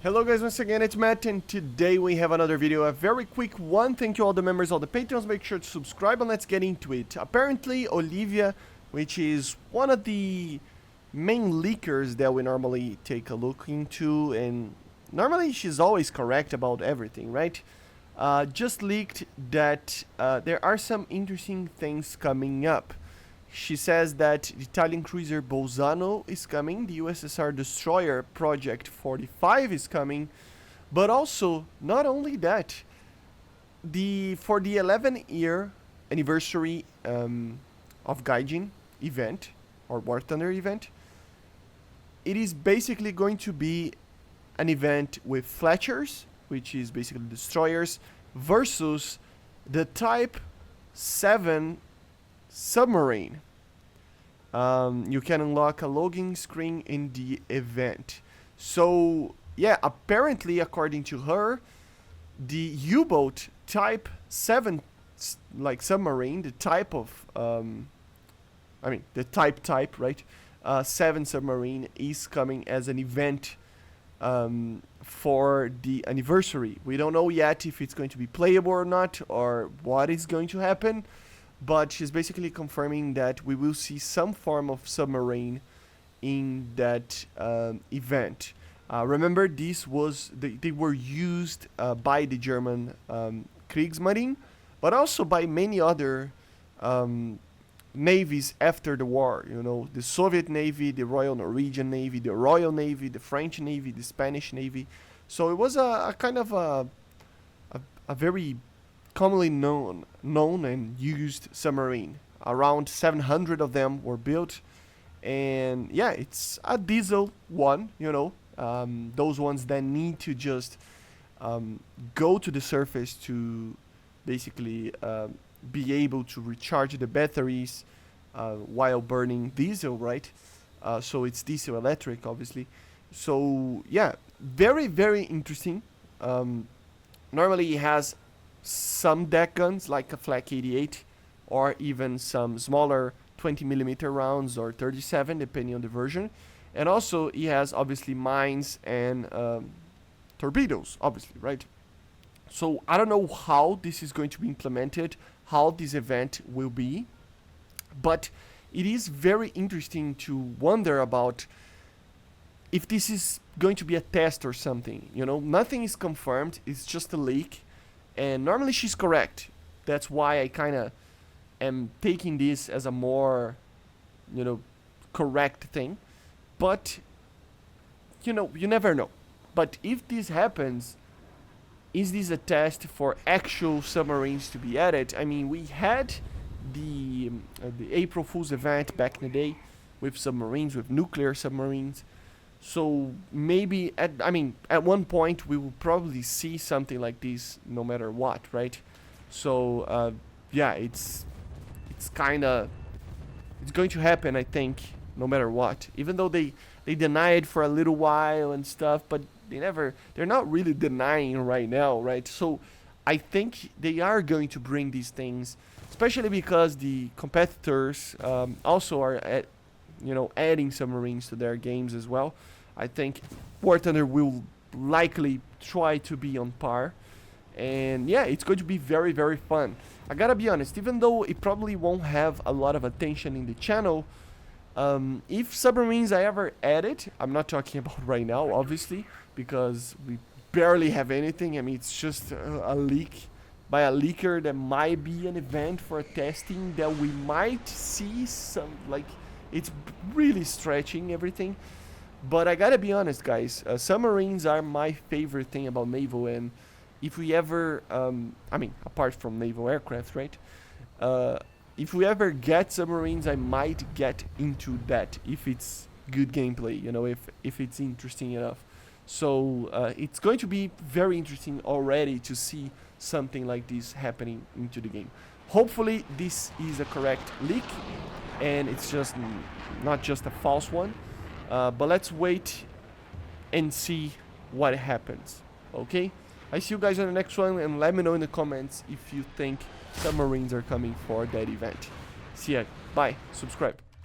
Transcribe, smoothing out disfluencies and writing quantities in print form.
Hello guys, once again it's Matt, and today we have another video, a very quick one. Thank you all the members, all the patrons, make sure to subscribe and let's get into it. Apparently Olivia, which is one of the main leakers that we normally take a look into, and normally she's always correct about everything, right? Just leaked that there are some interesting things coming up. She says that the Italian cruiser Bolzano is coming, the USSR destroyer Project 45 is coming, but also, not only that, for the 11-year anniversary of Gaijin event, or War Thunder event, it is basically going to be an event with Fletchers, which is basically destroyers, versus the Type 7 submarine. You can unlock a login screen in the event. So yeah, apparently according to her, the U-boat Type 7 submarine, the type of the type, right? 7 submarine is coming as an event for the anniversary. We don't know yet if it's going to be playable or not, or what is going to happen. But she's basically confirming that we will see some form of submarine in that event. Remember, they were used by the German Kriegsmarine, but also by many other navies after the war. You know, the Soviet Navy, the Royal Norwegian Navy, the Royal Navy, the French Navy, the Spanish Navy. So it was a kind of a very commonly known and used submarine. Around 700 of them were built, and yeah, it's a diesel one, you know, those ones that need to just go to the surface to basically be able to recharge the batteries while burning diesel, right? So it's diesel electric, obviously. So yeah, very, very interesting. Normally it has some deck guns like a Flak 88, or even some smaller 20mm rounds or 37, depending on the version. And also he has obviously mines and torpedoes, obviously, right? So I don't know how this is going to be implemented, how this event will be, but it is very interesting to wonder about if this is going to be a test or something. You know, nothing is confirmed, it's just a leak. And normally she's correct. That's why I kind of am taking this as a more, you know, correct thing. But, you know, you never know. But if this happens, is this a test for actual submarines to be added? I mean, we had the April Fool's event back in the day with submarines, with nuclear submarines. So maybe at one point we will probably see something like this, no matter what, right? So yeah, it's going to happen, I think, no matter what. Even though they deny it for a little while and stuff, but they're not really denying right now, right? So I think they are going to bring these things, especially because the competitors also are adding submarines to their games as well. I think War Thunder will likely try to be on par. And yeah, it's going to be very, very fun. I gotta be honest, even though it probably won't have a lot of attention in the channel, if submarines I ever added, I'm not talking about right now, obviously, because we barely have anything. I mean, it's just a leak by a leaker. That might be an event for testing that we might see some, like, it's really stretching everything. But I gotta be honest, guys, submarines are my favorite thing about naval, and if we ever, apart from naval aircraft, right? If we ever get submarines, I might get into that if it's good gameplay, you know, if it's interesting enough. So it's going to be very interesting already to see something like this happening into the game. Hopefully this is a correct leak, and it's just not just a false one. But let's wait and see what happens, okay? I see you guys on the next one, and let me know in the comments if you think submarines are coming for that event. See ya, bye, subscribe.